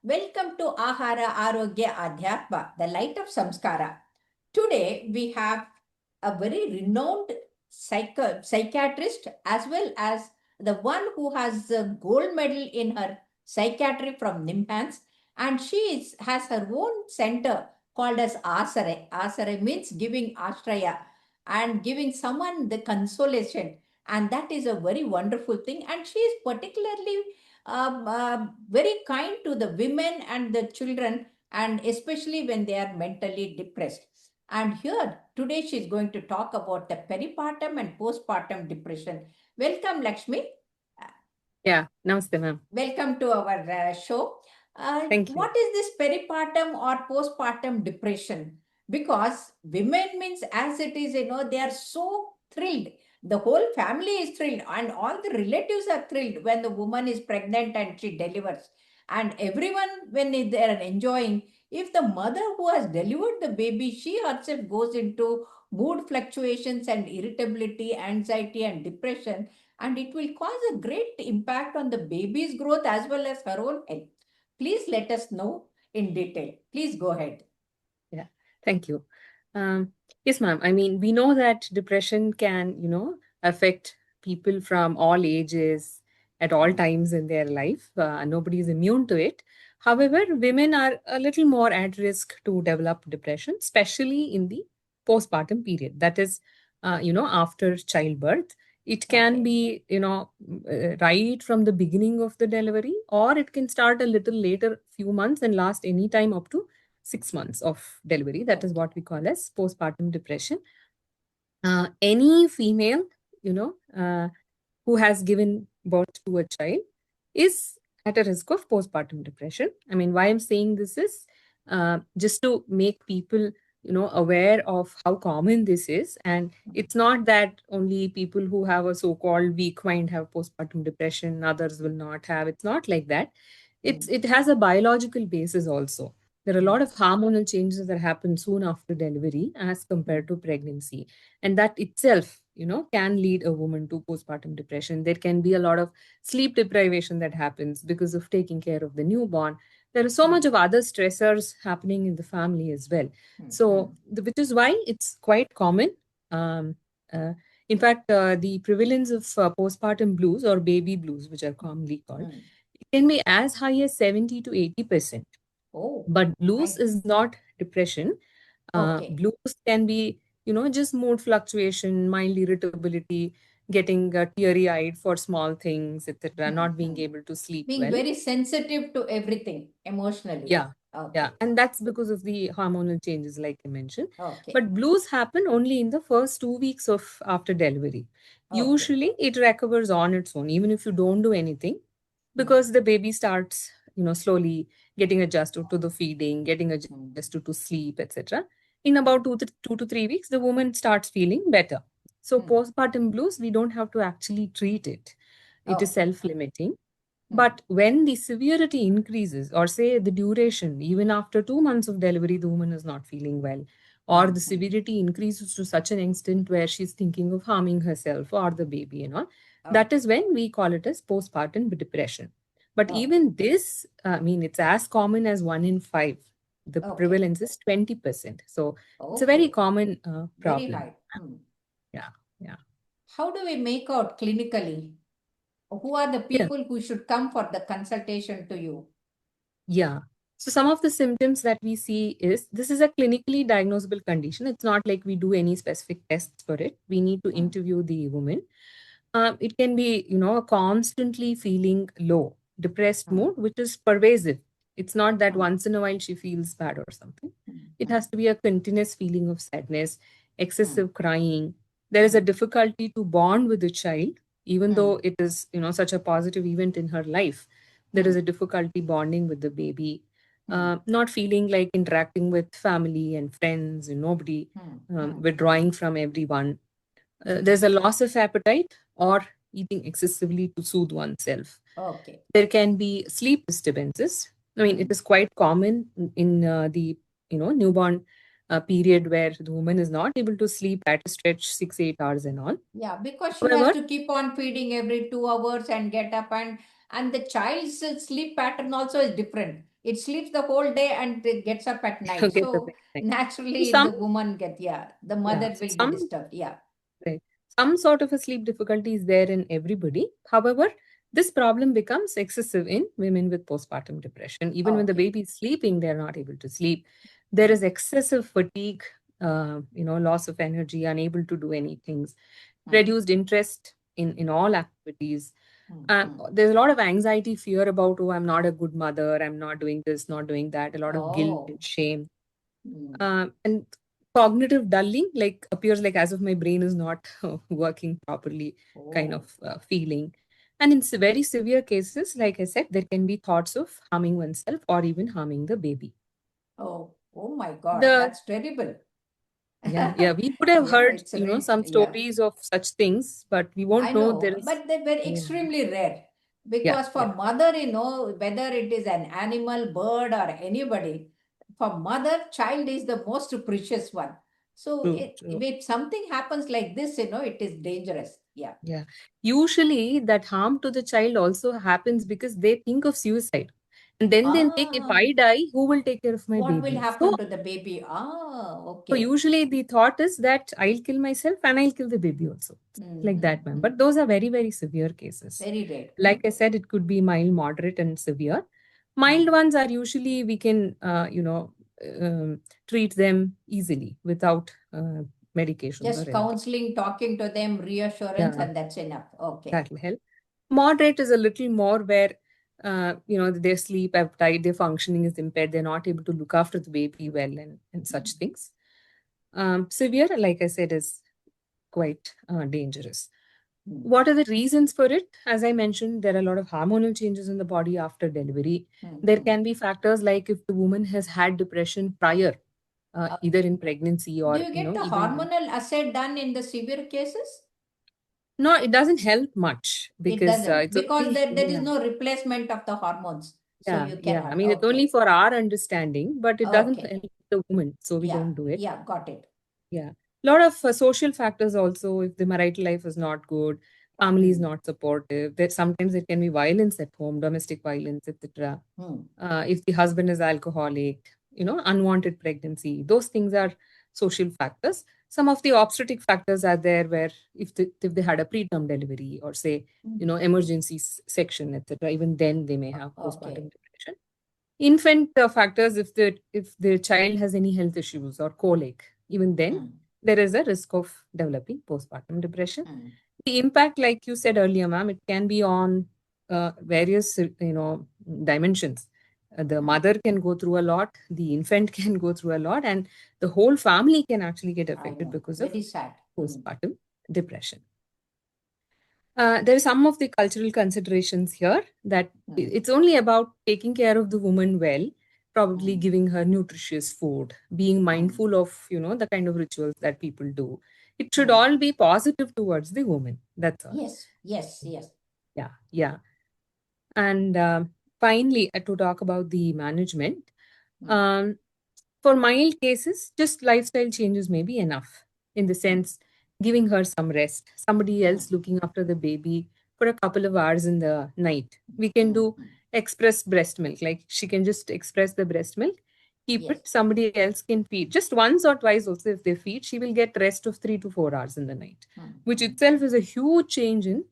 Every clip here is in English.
Welcome to Ahara Arogya Adhyatma, the light of Samskara. Today we have a very renowned psychiatrist as well as the one who has a gold medal in her psychiatry from NIMHANS, and has her own center called as Asare. Asare means giving ashraya and giving someone the consolation, and that is a very wonderful thing. And she is particularly very kind to the women and the children, and especially when they are mentally depressed. And here today she is going to talk about the peripartum and postpartum depression. Welcome, Lakshmi. Yeah, namaste, ma'am. Welcome to our show. Thank you. What is this peripartum or postpartum depression? Because women means as it is, they are so thrilled. The whole family is thrilled, and all the relatives are thrilled when the woman is pregnant and she delivers. And everyone, when they are enjoying, if the mother who has delivered the baby, she herself goes into mood fluctuations and irritability, anxiety, and depression, and it will cause a great impact on the baby's growth as well as her own health. Please let us know in detail. Please go ahead. Yeah, thank you. Um, yes, ma'am. I mean, we know that depression can, affect people from all ages at all Mm, times in their life. Nobody is immune to it. However, women are a little more at risk to develop depression, especially in the postpartum period. That is, after childbirth. It can okay. be, right from the beginning of the delivery, or it can start a little later, few months, and last any time up to 6 months of delivery. That is Okay. what we call as postpartum depression. Any female, you know, uh, who has given birth to a child is at a risk of postpartum depression. I mean, why I'm saying this is just to make people, aware of how common this is. And it's not that only people who have a so-called weak mind have postpartum depression, others will not have. It's not like that. Mm, It has a biological basis also. There are a mm, lot of hormonal changes that happen soon after delivery as mm, compared to pregnancy, and that itself, can lead a woman to postpartum depression. There can be a lot of sleep deprivation that happens because of taking care of the newborn. There is so mm, much of other stressors happening in the family as well. mm, So mm. which is why it's quite common. um, uh, in fact, the prevalence of postpartum blues or baby blues, which are commonly called, Mm. it can be as high as 70 to 80%. Oh, But blues nice. is not depression. Okay. Blues can be, just mood fluctuation, mild irritability, getting teary eyed for small things, etc., Mm, not being mm. able to sleep Being well. very sensitive to everything emotionally. Yeah, yeah. Okay. And that's because of the hormonal changes, like I mentioned. Okay. But blues happen only in the first 2 weeks of after delivery. Okay. Usually it recovers on its own, even if you don't do anything, Mm, because the baby starts, slowly getting adjusted to the feeding, getting adjusted mm, to sleep, etc. In about mm, 2 to 3 weeks, the woman starts feeling better. So mm. postpartum blues, we don't have to actually treat it. It is Okay. self-limiting. Mm, But when the severity increases, or say the duration, even after 2 months of delivery, the woman is not feeling well, or mm, the mm. severity increases to such an extent where she's thinking of harming herself or the baby and all, that Okay. is when we call it as postpartum depression. But Okay. even this, I mean, it's as common as 1 in 5. The Okay. prevalence is 20%. So it's a very Okay. common Very problem. high. Hmm. Yeah, yeah. How do we make out clinically? Who are the Yeah. people who should come for the consultation to you? Yeah. So some of the symptoms that we see is this is a clinically diagnosable condition. It's not like we do any specific tests for it. We need to Hmm. interview the woman. It can be, constantly feeling low, depressed Hmm. mood, which is pervasive. It's not that Hmm. once in a while she feels bad or something. Hmm. It Hmm. has to be a continuous feeling of sadness, Hmm. excessive crying. There is a Hmm. difficulty to bond with the child, even Hmm. though it is, such a positive event in her life. There is Hmm. a difficulty bonding with the baby, Hmm. not feeling like interacting with family and friends and nobody, Hmm. Hmm. withdrawing from everyone. Hmm. There's a loss of appetite or eating excessively to soothe oneself. Okay. There can be sleep disturbances. I mean, it Hmm. is quite common in the newborn period where the woman is not able to sleep at a stretch 6 8 hours and all. Yeah, because she has However, to keep on feeding every 2 hours and get up, and the child's sleep pattern also is different. it sleeps the whole day and it gets up at night. Get the So thing. naturally, Some, the woman get, yeah, the yeah, mother will be some, disturbed. Yeah. right. Some sort of a sleep difficulty is there in everybody. However, this problem becomes excessive in women with postpartum depression. Even when the Okay. baby is sleeping, they're not able to sleep. There is Mm, excessive fatigue, loss of energy, unable to do anything, mm, reduced interest in all activities. mm. There's a lot of anxiety, fear about, oh, I'm not a good mother, I'm not doing this, not doing that, a lot of guilt and Oh. shame. Mm. And cognitive dulling, like appears like as if my brain is not working properly, kind of Oh. feeling. And in very severe cases, like I said, there can be thoughts of harming oneself or even harming the baby. Oh. Oh my God. The That's terrible. Yeah, we would have Yeah, heard, it's really, some yeah. stories of such things, but we I won't know there know, is. but they were Yeah, extremely rare yeah, because for yeah. mother, whether it is an animal, bird, or anybody, for mother, child is the most precious one. So True, true. if something happens like this, it is dangerous. Yeah. Yeah. Usually that harm to the child also happens because they think of suicide. And then they think, if Ah, I die, who will take care of my what will baby? So, happen to the baby? Ah, so okay. usually the thought is that I'll kill myself and I'll kill the baby also. Like that, ma'am. Mm-hmm. But those are very, very severe cases. Very rare. Like I said, it could be mild, moderate, and severe. Mild Mm. ones are usually we can, treat them easily without medications or Just anything. counseling, talking to them, reassurance, Yeah, and that's enough. Okay. that will help. Moderate is a little more where, their sleep appetite, their functioning is impaired. They're not able to look after the baby well and such things. Severe, like I said, is quite dangerous. Mm. What are the reasons for it? As I mentioned, there are a lot of hormonal changes in the body after delivery. There Mm-hmm. can be factors like if the woman has had depression prior, either in pregnancy Do or, you get the even now. hormonal assay done in the severe cases? No, it doesn't help much It because doesn't it's because only, there is yeah, no replacement of the hormones. So yeah, you yeah. I cannot. mean, it's only Okay. for our understanding, but it doesn't Okay. help the woman, so we Yeah. don't do it. Yeah. Got it. Yeah. A lot of social factors also, if the marital life is not good, family is Hmm. not supportive, that sometimes it can be violence at home, domestic violence, etc. Hmm. If the husband is alcoholic, unwanted pregnancy, those things are social factors. Some of the obstetric factors are there where if they had a preterm delivery or say, Hmm. emergency section, etc., even then they may have Okay. postpartum depression. Infant factors, if the child has any health issues or colic, even then Hmm. there is a risk of developing postpartum depression. Hmm. The impact, like you said earlier, ma'am, it can be on various dimensions. The Hmm. mother can go through a lot, the infant can go through a lot, and the whole family can actually get I affected know. because of Very sad. Hmm. postpartum depression. There are some of the cultural considerations here that Hmm. it's only about taking care of the woman well, probably Hmm. giving her nutritious food, being Hmm. mindful of, the kind of rituals that people do. It should Hmm. all be positive towards the woman. That's all. Yes. Yes. Yes. Yeah, yeah. And finally, to talk about the management, Hmm. um, for mild cases, just lifestyle changes may be enough in the Hmm. sense giving her some rest, somebody Hmm. else looking after the baby for a couple of hours in the night. We can Hmm. do Hmm. express breast milk, like she can just express the breast milk, keep Yes. it, somebody else can feed. Just once or twice, also, if they feed, she will get rest of 3 to 4 hours in the night, Hmm. which Hmm. itself is a huge change in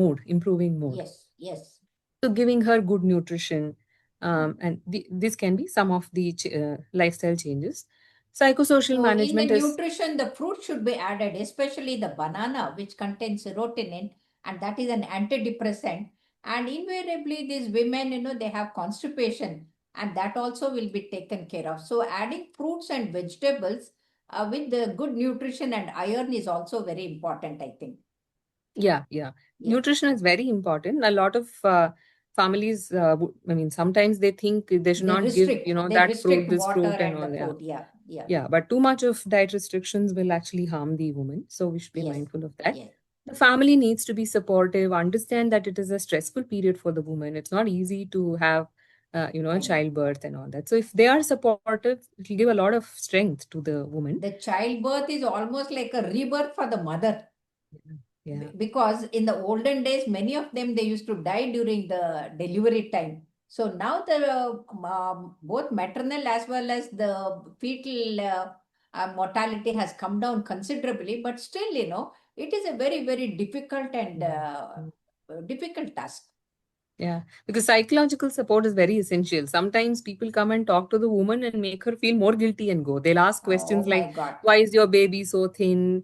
mood, improving mood. Yes. Yes. So giving her good nutrition, Hmm. and this can be some of the lifestyle changes. Psychosocial So, in the management is, nutrition, the fruit should be added, especially the banana, which contains serotonin, and that is an antidepressant. And invariably, these women, they have constipation, and that also will be taken care of. So, adding fruits and vegetables with the good nutrition and iron is also very important, I think. yeah, yeah. Yeah. Nutrition is very important. A lot of families, I mean, sometimes they think they should not give, They that fruit, restrict this water fruit, and and the all. Yeah, food. Yeah. Yeah. yeah. But too much of diet restrictions will actually harm the woman. So we should be Yes. mindful of that. Yes. The family needs to be supportive, understand that it is a stressful period for the woman. It's not easy to have, a I know. childbirth and all that. So if they are supportive, it will give a lot of strength to the woman. The childbirth is almost like a rebirth for the mother. Yeah. Because in the olden days, many of them, they used to die during the delivery time. So now the both maternal as well as the fetal mortality has come down considerably, but still, it is a very, very difficult and difficult task. Yeah, because psychological support is very essential. Sometimes people come and talk to the woman and make her feel more guilty and go. They'll ask Oh questions like, my God. "Why is your baby so thin?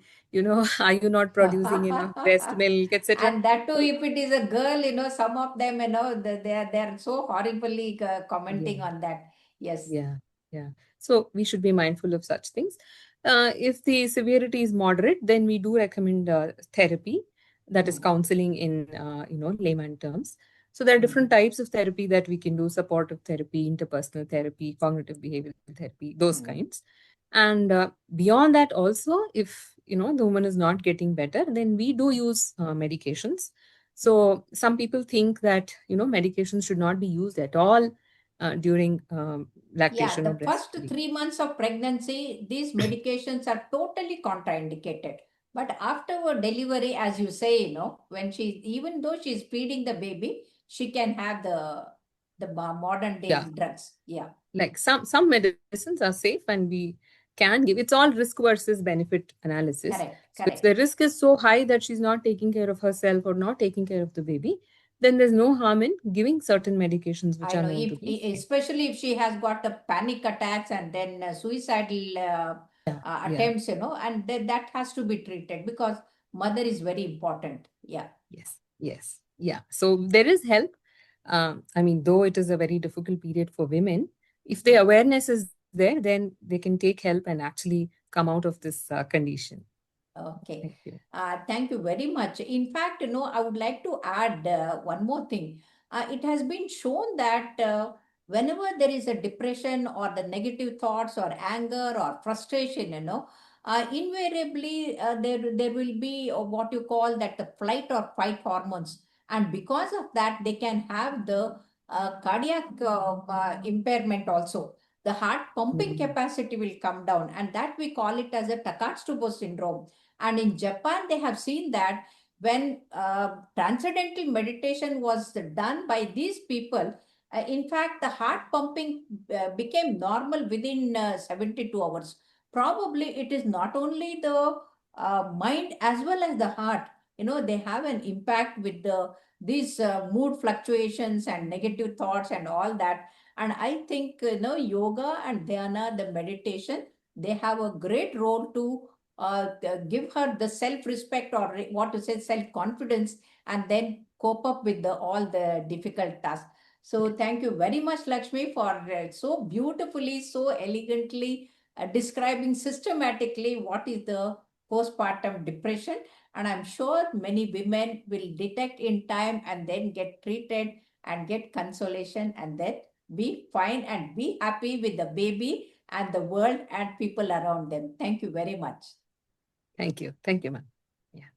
Are you not producing enough breast milk, etc." And that too, So, if it is a girl, some of them, they are so horribly yeah. commenting on that. Yes. Yeah, yeah. So we should be mindful of such things. If the severity is moderate, then we do recommend therapy, that is Hmm. counseling in layman terms. So there are different Hmm. types of therapy that we can do: supportive therapy, interpersonal therapy, cognitive behavioral therapy, those Hmm. kinds. And beyond that, also, if the woman is not getting better, then we do use medications. So some people think that medications should not be used at all during Yeah, lactation or the first breastfeeding. 3 months of pregnancy, these medications are totally contraindicated. But after her delivery, as you say, when even though she's feeding the baby, she can have the modern Yeah, day drugs. Yeah, like some medicines are safe and we can give. It's all risk versus benefit analysis. correct, So if the correct. risk is so high that she's not taking care of herself or not taking care of the baby, then there's no harm in giving certain medications which I are know, known to be safe. especially if she has got the panic attacks and then suicidal Yeah, yeah. attempts, and that has to be treated because mother is very important. Yeah. Yes, yes, yeah. So there is help. I mean, though it is a very difficult period for women, if the Hmm. awareness is there, then they can take help and actually come out of this condition. Okay. Thank you. Thank you very much. In fact, I would like to add one more thing. It has been shown that whenever there is a depression or the negative thoughts or anger or frustration, invariably there will be what you call that the flight or fight hormones. And because of that, they can have the cardiac impairment also. The heart pumping Mm. capacity will come down, and that we call it as a Takatsubo syndrome. And in Japan, they have seen that when transcendental meditation was done by these people, in fact, the heart pumping became normal within 72 hours. Probably it is not only the mind as well as the heart. They have an impact with these mood fluctuations and negative thoughts and all that. And I think, yoga and dhyana, the meditation, they have a great role to give her the self respect, or what to say, self confidence, and then cope up with all the difficult tasks. Yeah. So thank you very much, Lakshmi, for so beautifully, so elegantly describing systematically what is the postpartum depression. And I'm sure many women will detect in time and then get treated and get consolation and then be fine and be happy with the baby and the world and people around them. Thank you very much. Thank you. Thank you, ma'am. Yeah.